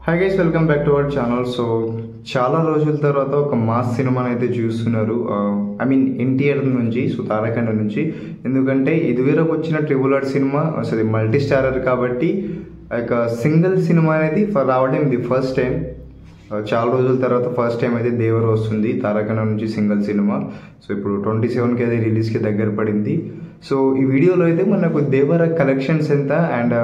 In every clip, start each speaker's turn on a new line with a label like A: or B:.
A: Hi guys, welcome back to our channel. So చాలా రోజుల తర్వాత ఒక మాస్ సినిమాని అయితే చూస్తున్నారు. ఎన్టీఆర్ నుంచి, సో తారకన్న నుంచి. ఎందుకంటే ఇదివరకు వచ్చిన ట్రిపుల్ ఆర్ సినిమా అసలు మల్టీ స్టారర్ కాబట్టి ఒక సింగిల్ సినిమా అనేది రావడం ఇది ఫస్ట్ టైం. చాలా రోజుల తర్వాత ఫస్ట్ టైం అయితే దేవర వస్తుంది తారకన్న నుంచి సింగిల్ సినిమా. సో ఇప్పుడు 27కి అది రిలీజ్కి దగ్గర పడింది. సో ఈ వీడియోలో అయితే మనకు దేవర కలెక్షన్స్ ఎంత అండ్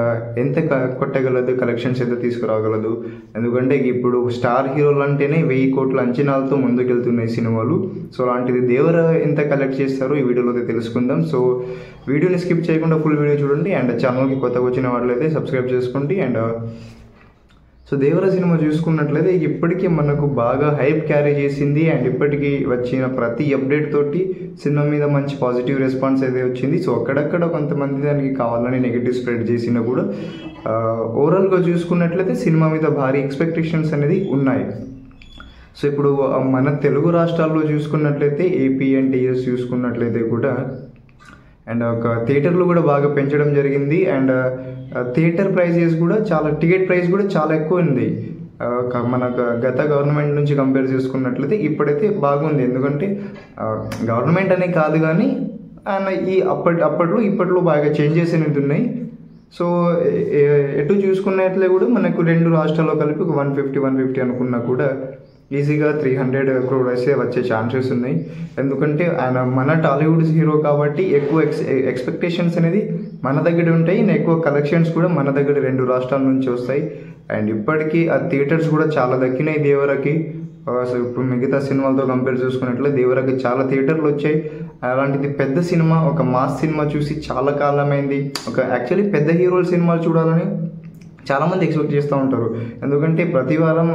A: ఎంత కొట్టగలదు, కలెక్షన్స్ ఎంత తీసుకురాగలదు. ఎందుకంటే ఇప్పుడు స్టార్ హీరోలు అంటేనే 1000 కోట్ల అంచనాలతో ముందుకెళ్తున్నాయి సినిమాలు. సో అలాంటిది దేవర ఎంత కలెక్ట్ చేస్తారో ఈ వీడియోలో అయితే తెలుసుకుందాం. సో వీడియోని స్కిప్ చేయకుండా ఫుల్ వీడియో చూడండి అండ్ ఛానల్కి కొత్తగా వచ్చిన వాళ్ళైతే సబ్స్క్రైబ్ చేసుకోండి. అండ్ సో దేవర సినిమా చూసుకున్నట్లయితే ఇప్పటికీ మనకు బాగా హైప్ క్యారీ చేసింది అండ్ ఇప్పటికీ వచ్చిన ప్రతి అప్డేట్ తోటి సినిమా మీద మంచి పాజిటివ్ రెస్పాన్స్ అయితే వచ్చింది. సో అక్కడక్కడ కొంతమంది దానికి కావాలని నెగిటివ్ స్ప్రెడ్ చేసినా కూడా ఓవరాల్గా చూసుకున్నట్లయితే సినిమా మీద భారీ ఎక్స్పెక్టేషన్స్ అనేది ఉన్నాయి. సో ఇప్పుడు మన తెలుగు రాష్ట్రాల్లో చూసుకున్నట్లయితే ఏపీ అండ్ టీఎస్ చూసుకున్నట్లయితే కూడా అండ్ ఒక థియేటర్లు కూడా బాగా పెంచడం జరిగింది. అండ్ థియేటర్ ప్రైజెస్ కూడా చాలా, టికెట్ ప్రైస్ కూడా చాలా ఎక్కువ ఉంది మన గత గవర్నమెంట్ నుంచి కంపేర్ చేసుకున్నట్లయితే. ఇప్పుడైతే బాగుంది, ఎందుకంటే గవర్నమెంట్ అనే కాదు కానీ ఈ అప్పట్లో ఇప్పట్లో బాగా చేంజెస్ అనేది ఉన్నాయి. సో ఎటు చూసుకున్నట్లే కూడా మనకు రెండు రాష్ట్రాల్లో కలిపి ఒక 150 అనుకున్నా కూడా ఈజీగా 300 crore అయితే వచ్చే ఛాన్సెస్ ఉన్నాయి. ఎందుకంటే ఆయన మన టాలీవుడ్ హీరో కాబట్టి ఎక్కువ ఎక్స్పెక్టేషన్స్ అనేది మన దగ్గర ఉంటాయి. ఎక్కువ కలెక్షన్స్ కూడా మన దగ్గర రెండు రాష్ట్రాల నుంచి వస్తాయి. అండ్ ఇప్పటికీ ఆ థియేటర్స్ కూడా చాలా దక్కినాయి దేవరకి. సో ఇప్పుడు మిగతా సినిమాలతో కంపేర్ చేసుకున్నట్లే దేవరకి చాలా థియేటర్లు వచ్చాయి. అలాంటిది పెద్ద సినిమా, ఒక మాస్ సినిమా చూసి చాలా కాలమైంది. ఒక యాక్చువల్లీ పెద్ద హీరోల సినిమాలు చూడాలని చాలామంది ఎక్స్పెక్ట్ చేస్తూ ఉంటారు. ఎందుకంటే ప్రతి వారం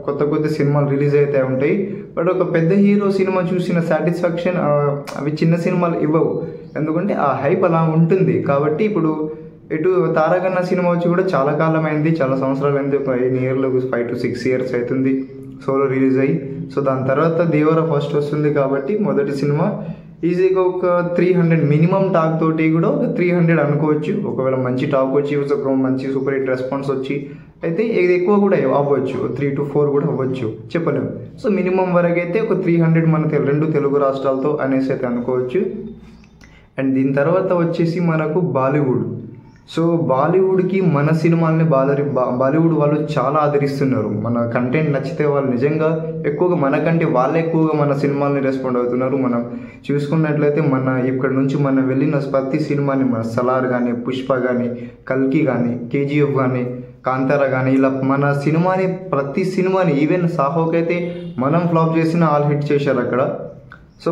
A: కొత్త సినిమాలు రిలీజ్ అయితే ఉంటాయి. బట్ ఒక పెద్ద హీరో సినిమా చూసిన సాటిస్ఫాక్షన్ అవి చిన్న సినిమాలు ఇవ్వవు. ఎందుకంటే ఆ హైప్ అలా ఉంటుంది. కాబట్టి ఇప్పుడు ఇటు తారకన్న సినిమా వచ్చి కూడా చాలా కాలం అయింది, చాలా సంవత్సరాలు అయింది. ఒక 8 years 5 to 6 years అవుతుంది సోలో రిలీజ్ అయ్యి. సో దాని తర్వాత దేవర ఫస్ట్ వస్తుంది కాబట్టి మొదటి సినిమా ఈజీగా ఒక 300 మినిమం టాక్ తోటి కూడా ఒక 300 అనుకోవచ్చు. ఒకవేళ మంచి టాక్ వచ్చి ఒక మంచి సూపర్ హిట్ రెస్పాన్స్ వచ్చి అయితే ఇది ఎక్కువ కూడా అవ్వచ్చు, 3 to 4 కూడా అవ్వచ్చు, చెప్పలేము. సో మినిమం వరకు అయితే ఒక 300 మన రెండు తెలుగు రాష్ట్రాలతో అనేసి అయితే అనుకోవచ్చు. అండ్ దీని తర్వాత వచ్చేసి మనకు బాలీవుడ్. సో బాలీవుడ్కి మన సినిమాల్ని బాలీవుడ్ వాళ్ళు చాలా ఆదరిస్తున్నారు. మన కంటెంట్ నచ్చితే వాళ్ళు నిజంగా ఎక్కువగా మనకంటే వాళ్ళే ఎక్కువగా మన సినిమాల్ని రెస్పాండ్ అవుతున్నారు. మనం చూసుకున్నట్లయితే మన ఇక్కడ నుంచి మనం వెళ్ళిన ప్రతి సినిమాని, మన సలార్ కానీ, పుష్ప కానీ, కల్కి కానీ, కేజీఎఫ్ కానీ, కాంతారా కానీ, ఇలా మన సినిమాని ప్రతి సినిమాని ఈవెన్ సాహోకి అయితే మనం ఫ్లాప్ చేసిన ఆల్ హిట్ చేశారు అక్కడ. సో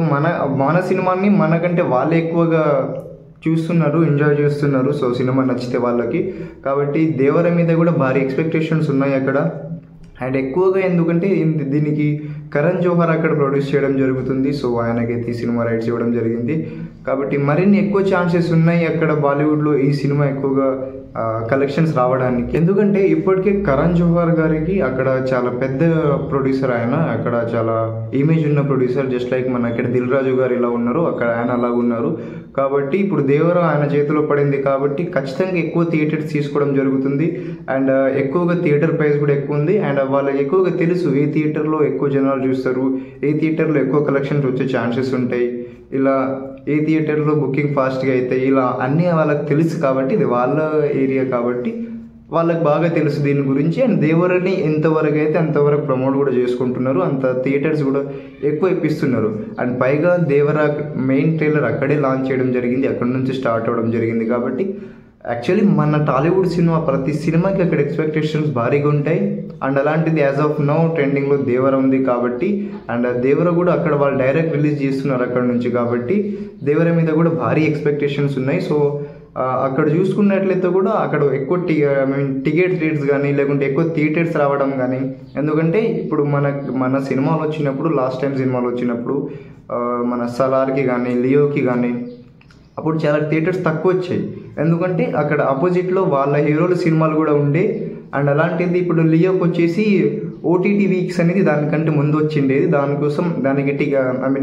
A: మన సినిమాని మనకంటే వాళ్ళే ఎక్కువగా చూస్తున్నారు, ఎంజాయ్ చేస్తున్నారు. సో సినిమా నచ్చితే వాళ్ళకి. కాబట్టి దేవర మీద కూడా భారీ ఎక్స్పెక్టేషన్స్ ఉన్నాయి అక్కడ. అండ్ ఎక్కువగా ఎందుకంటే దీనికి కరణ్ జోహర్ అక్కడ ప్రొడ్యూస్ చేయడం జరుగుతుంది. సో ఆయనకైతే ఈ సినిమా రైట్స్ ఇవ్వడం జరిగింది. కాబట్టి మరిన్ని ఎక్కువ ఛాన్సెస్ ఉన్నాయి అక్కడ బాలీవుడ్లో ఈ సినిమా ఎక్కువగా కలెక్షన్స్ రావడానికి. ఎందుకంటే ఇప్పటికే కరణ్ జోహర్ గారికి అక్కడ చాలా పెద్ద ప్రొడ్యూసర్, ఆయన అక్కడ చాలా ఇమేజ్ ఉన్న ప్రొడ్యూసర్. జస్ట్ లైక్ మన ఇక్కడ దిల్ రాజు గారు ఇలా ఉన్నారు, అక్కడ ఆయన అలాగ ఉన్నారు. కాబట్టి ఇప్పుడు దేవర ఆయన చేతిలో పడింది కాబట్టి ఖచ్చితంగా ఎక్కువ థియేటర్స్ తీసుకోవడం జరుగుతుంది. అండ్ ఎక్కువగా థియేటర్ ప్రైస్ కూడా ఎక్కువ ఉంది. అండ్ వాళ్ళకి ఎక్కువగా తెలుసు ఏ థియేటర్లో ఎక్కువ జనాలు చూస్తారు, ఏ థియేటర్లో ఎక్కువ కలెక్షన్స్ వచ్చే ఛాన్సెస్ ఉంటాయి, ఇలా ఏ థియేటర్లో బుకింగ్ ఫాస్ట్గా అవుతాయి, ఇలా అన్నీ వాళ్ళకి తెలుసు. కాబట్టి ఇది వాళ్ళ ఏరియా కాబట్టి వాళ్ళకి బాగా తెలుసు దీని గురించి. అండ్ దేవరని ఎంతవరకు అయితే అంతవరకు ప్రమోట్ కూడా చేసుకుంటున్నారు, అంత థియేటర్స్ కూడా ఎక్కువ ఇప్పిస్తున్నారు. అండ్ పైగా దేవర మెయిన్ ట్రైలర్ అక్కడే లాంచ్ చేయడం జరిగింది, అక్కడ నుంచి స్టార్ట్ అవ్వడం జరిగింది. కాబట్టి యాక్చువల్లీ మన టాలీవుడ్ సినిమా ప్రతి సినిమాకి అక్కడ ఎక్స్పెక్టేషన్స్ భారీగా ఉంటాయి. అండ్ అలాంటిది యాజ్ ఆఫ్ నౌ ట్రెండింగ్లో దేవర ఉంది కాబట్టి, అండ్ దేవర కూడా అక్కడ వాళ్ళు డైరెక్ట్ రిలీజ్ చేస్తున్నారు అక్కడ నుంచి. కాబట్టి దేవర మీద కూడా భారీ ఎక్స్పెక్టేషన్స్ ఉన్నాయి. సో అక్కడ చూసుకున్నట్లయితే కూడా అక్కడ ఎక్కువ టికెట్ రేట్స్ కానీ, లేకుంటే ఎక్కువ థియేటర్స్ రావడం కానీ. ఎందుకంటే ఇప్పుడు మన సినిమాలు వచ్చినప్పుడు, లాస్ట్ టైం సినిమాలు వచ్చినప్పుడు మన సలార్కి కానీ, లియోకి కానీ అప్పుడు చాలా థియేటర్స్ తక్కువ వచ్చాయి. ఎందుకంటే అక్కడ ఆపోజిట్లో వాళ్ళ హీరోల సినిమాలు కూడా ఉండే. అండ్ అలాంటిది ఇప్పుడు లియోకి వచ్చేసి ఓటీటీ వీక్స్ అనేది దానికంటే ముందు వచ్చిండేది. దానికోసం దానికి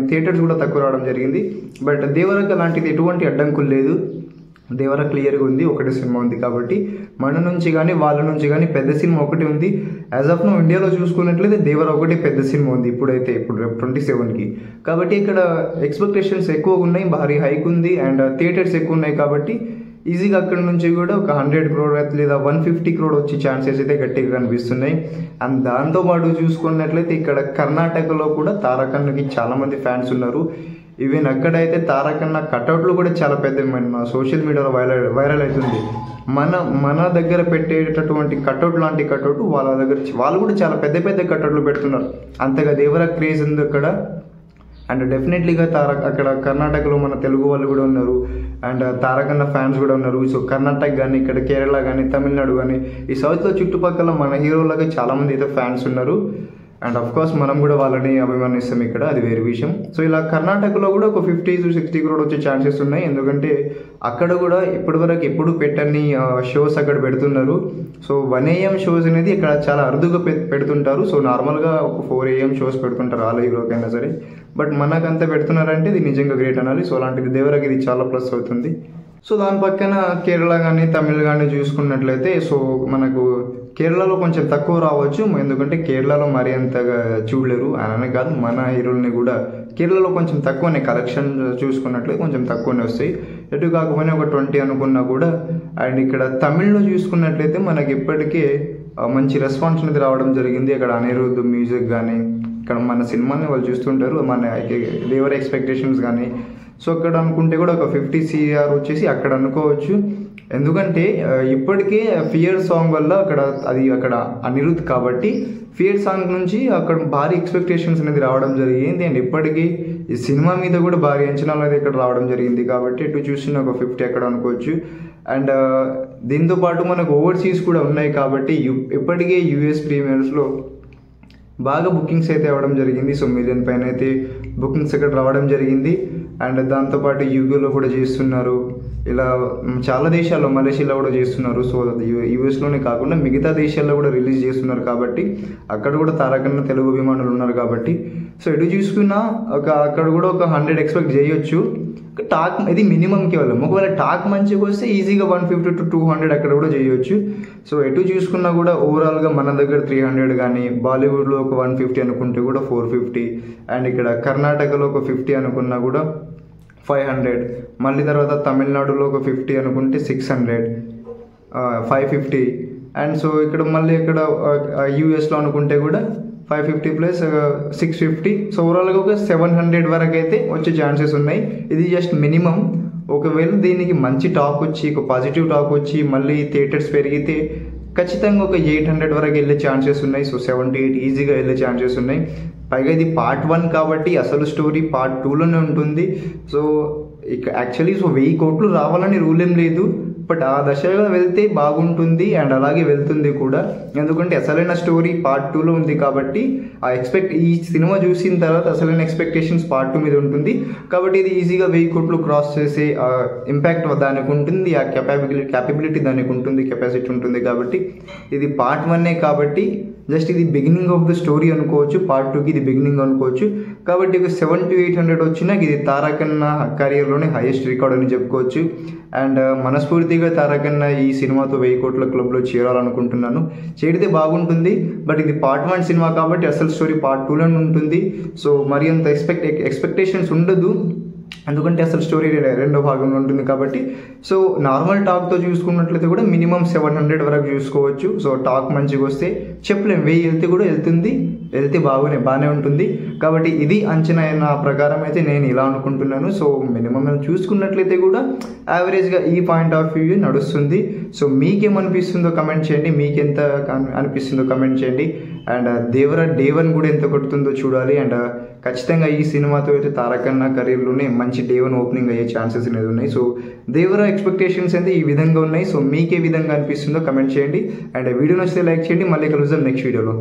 A: థియేటర్స్ కూడా తక్కువ రావడం జరిగింది. బట్ దేవరకు అలాంటిది ఎటువంటి అడ్డంకులు లేదు. దేవర క్లియర్గా ఉంది, ఒకటే సినిమా ఉంది కాబట్టి మన నుంచి కానీ వాళ్ళ నుంచి కానీ పెద్ద సినిమా ఒకటి ఉంది. యాజ్ ఆఫ్ నో ఇండియాలో చూసుకున్నట్లయితే దేవర ఒకటి పెద్ద సినిమా ఉంది ఇప్పుడు రేపు 27కి. కాబట్టి ఇక్కడ ఎక్స్పెక్టేషన్స్ ఎక్కువగా ఉన్నాయి, భారీ హైక్ ఉంది అండ్ థియేటర్స్ ఎక్కువ ఉన్నాయి కాబట్టి ఈజీగా అక్కడ నుంచి కూడా ఒక 100 crore లేదా 150 crore వచ్చే ఛాన్సెస్ అయితే గట్టిగా కనిపిస్తున్నాయి. అండ్ దాంతోపాటు చూసుకున్నట్లయితే ఇక్కడ కర్ణాటకలో కూడా తారక్ అన్నకి చాలామంది ఫ్యాన్స్ ఉన్నారు. ఈవెన్ అక్కడైతే తారక్ అన్న కటౌట్లు కూడా చాలా పెద్ద సోషల్ మీడియాలో వైరల్ అవుతుంది. మన దగ్గర పెట్టేటటువంటి కటౌట్ లాంటి కటౌట్ వాళ్ళ దగ్గర వాళ్ళు కూడా చాలా పెద్ద పెద్ద కటౌట్లు పెడుతున్నారు. అంతగా దేవర క్రేజ్ ఉంది అక్కడ. అండ్ డెఫినెట్లీగా అక్కడ కర్ణాటకలో మన తెలుగు వాళ్ళు కూడా ఉన్నారు అండ్ తారక్ అన్న ఫ్యాన్స్ కూడా ఉన్నారు. సో కర్ణాటక కానీ ఇక్కడ కేరళ కానీ తమిళనాడు కానీ ఈ సౌత్లో చుట్టుపక్కల మన హీరోలకి చాలామంది అయితే ఫ్యాన్స్ ఉన్నారు. అండ్ అఫ్ కోర్స్ మనం కూడా వాళ్ళని అభిమానిస్తాం ఇక్కడ, అది వేరే విషయం. సో ఇలా కర్ణాటకలో కూడా ఒక 50 to 60 crore వచ్చే ఛాన్సెస్ ఉన్నాయి. ఎందుకంటే అక్కడ కూడా ఇప్పటివరకు ఎప్పుడు పెట్టని షోస్ అక్కడ పెడుతున్నారు. సో 1 AM షోస్ అనేది ఇక్కడ చాలా అరుదుగా పెడుతుంటారు. సో నార్మల్గా ఒక 4 AM షోస్ పెడుతుంటారు వాళ్ళ హీరోకైనా సరే. బట్ మనకంతా పెడుతున్నారంటే ఇది నిజంగా గ్రేట్ అనాలి. సో అలాంటిది దేవరకి ఇది చాలా ప్లస్ అవుతుంది. సో దాని పక్కన కేరళ కానీ తమిళ్ కానీ చూసుకున్నట్లయితే సో మనకు కేరళలో కొంచెం తక్కువ రావచ్చు, ఎందుకంటే కేరళలో మరీ అంతగా చూడలేరు అననే కాదు, మన హీరోల్ని కూడా కేరళలో కొంచెం తక్కువనే కలెక్షన్ చూసుకున్నట్లయితే కొంచెం తక్కువనే వస్తాయి. ఎటు కాకపోయినా ఒక 20 అనుకున్నా కూడా. అండ్ ఇక్కడ తమిళ్లో చూసుకున్నట్లయితే మనకి ఇప్పటికే మంచి రెస్పాన్స్ అనేది రావడం జరిగింది. అక్కడ అనిరుద్ధ్ మ్యూజిక్ కానీ ఇక్కడ మన సినిమాని వాళ్ళు చూస్తుంటారు, మన దేవర ఎక్స్పెక్టేషన్స్ కానీ. సో అక్కడ అనుకుంటే కూడా ఒక 50 CR వచ్చేసి అక్కడ అనుకోవచ్చు. ఎందుకంటే ఇప్పటికే ఫియర్ సాంగ్ వల్ల అక్కడ అనిరుద్ధ్ కాబట్టి ఫియర్ సాంగ్ నుంచి అక్కడ భారీ ఎక్స్పెక్టేషన్స్ అనేది రావడం జరిగింది. అండ్ ఇప్పటికీ ఈ సినిమా మీద కూడా భారీ అంచనాలు అనేది ఇక్కడ రావడం జరిగింది కాబట్టి ఇటు చూసిన ఒక 50 అక్కడ అనుకోవచ్చు. అండ్ దీంతో పాటు మనకు ఓవర్సీస్ కూడా ఉన్నాయి కాబట్టి ఇప్పటికే US ప్రీమియర్స్లో బాగా బుకింగ్స్ అయితే అవ్వడం జరిగింది. సో 1 million పైన అయితే బుకింగ్స్ ఇక్కడ రావడం జరిగింది. అండ్ దాంతోపాటు యూకేలో కూడా చేస్తున్నారు, ఇలా చాలా దేశాల్లో మలేషియాలో కూడా చేస్తున్నారు. సో యూఎస్లోనే కాకుండా మిగతా దేశాల్లో కూడా రిలీజ్ చేస్తున్నారు కాబట్టి అక్కడ కూడా తారక్ అన్న తెలుగు అభిమానులు ఉన్నారు కాబట్టి సో ఎటు చూసుకున్నా అక్కడ కూడా ఒక 100 ఎక్స్పెక్ట్ చేయొచ్చు. టాక్ ఇది మినిమంకి వెళ్ళాం. ఒకవేళ టాక్ మంచిగా వస్తే ఈజీగా 150 to 200 అక్కడ కూడా చేయొచ్చు. సో ఎటు చూసుకున్నా కూడా ఓవరాల్గా మన దగ్గర 300 కానీ, బాలీవుడ్లో ఒక 150 అనుకుంటే కూడా 450, అండ్ ఇక్కడ కర్ణాటకలో ఒక 50 అనుకున్నా కూడా 500, మళ్ళీ తర్వాత తమిళనాడులో ఒక 50 అనుకుంటే 600, 550. అండ్ సో ఇక్కడ మళ్ళీ ఇక్కడ యూఎస్లో అనుకుంటే కూడా 550 ప్లస్ 650. సో ఓవరాల్గా ఒక 700 వరకు అయితే వచ్చే ఛాన్సెస్ ఉన్నాయి. ఇది జస్ట్ మినిమం. ఒకవేళ దీనికి మంచి టాక్ వచ్చి ఒక పాజిటివ్ టాక్ వచ్చి మళ్ళీ థియేటర్స్ పెరిగితే ఖచ్చితంగా ఒక 800 వరకు వెళ్ళే ఛాన్సెస్ ఉన్నాయి. సో 7-8 ఈజీగా వెళ్ళే ఛాన్సెస్ ఉన్నాయి. పైగా ఇది Part 1 కాబట్టి అసలు స్టోరీ Part 2లోనే ఉంటుంది. సో యాక్చువల్లీ 1000 కోట్లు రావాలని రూల్ ఏం లేదు, బట్ ఆ దశగా వెళ్తే బాగుంటుంది అండ్ అలాగే వెళ్తుంది కూడా. ఎందుకంటే అసలైన స్టోరీ Part 2లో ఉంది కాబట్టి ఈ సినిమా చూసిన తర్వాత అసలైన ఎక్స్పెక్టేషన్స్ Part 2 మీద ఉంటుంది కాబట్టి ఇది ఈజీగా 1000 కోట్లు క్రాస్ చేసే ఇంపాక్ట్ దానికి ఉంటుంది, ఆ క్యాపబిలిటీ దానికి ఉంటుంది, కెపాసిటీ ఉంటుంది. కాబట్టి ఇది Part 1 కాబట్టి జస్ట్ ఇది బిగినింగ్ ఆఫ్ ద స్టోరీ అనుకోవచ్చు, Part 2కి ఇది బిగినింగ్ అనుకోవచ్చు. కాబట్టి ఒక 700-800 వచ్చినా ఇది తారక్ అన్న కెరియర్లోనే హైయెస్ట్ రికార్డ్ అని చెప్పుకోవచ్చు. అండ్ మనస్ఫూర్తిగా తారక్ అన్న ఈ సినిమాతో 1000 కోట్ల క్లబ్లో చేరాలనుకుంటున్నాను. చేరితే బాగుంటుంది, బట్ ఇది Part 1 సినిమా కాబట్టి అసలు స్టోరీ Part 2లోనే ఉంటుంది. సో మరి అంత ఎక్స్పెక్టేషన్స్ ఉండదు, ఎందుకంటే అసలు స్టోరీ రెండో భాగంలో ఉంటుంది కాబట్టి. సో నార్మల్ టాక్తో చూసుకున్నట్లయితే కూడా మినిమం 700 వరకు చూసుకోవచ్చు. సో టాక్ మంచిగా వస్తే చెప్పలేం, 1000 వెళ్తే కూడా వెళ్తే బాగానే ఉంటుంది. కాబట్టి ఇది అంచనా నా ప్రకారం అయితే నేను ఇలా అనుకుంటున్నాను. సో మినిమం చూసుకున్నట్లయితే కూడా యావరేజ్గా ఈ పాయింట్ ఆఫ్ వ్యూ నడుస్తుంది. సో మీకేమనిపిస్తుందో కమెంట్ చేయండి, మీకెంత అనిపిస్తుందో కమెంట్ చేయండి. అండ్ దేవర Day 1 కూడా ఎంత కొడుతుందో చూడాలి. అండ్ ఖచ్చితంగా ఈ సినిమాతో అయితే తారక్ అన్న కెరీర్లోనే మంచి Day 1 ఓపెనింగ్ అయ్యే ఛాన్సెస్ అనేది ఉన్నాయి. సో దేవర ఎక్స్పెక్టేషన్స్ అయితే ఈ విధంగా ఉన్నాయి. సో మీకే విధంగా అనిపిస్తుందో కమెంట్ చేయండి. అండ్ వీడియో నచ్చితే లైక్ చేయండి. మళ్ళీ కలుద్దాం నెక్స్ట్ వీడియోలో.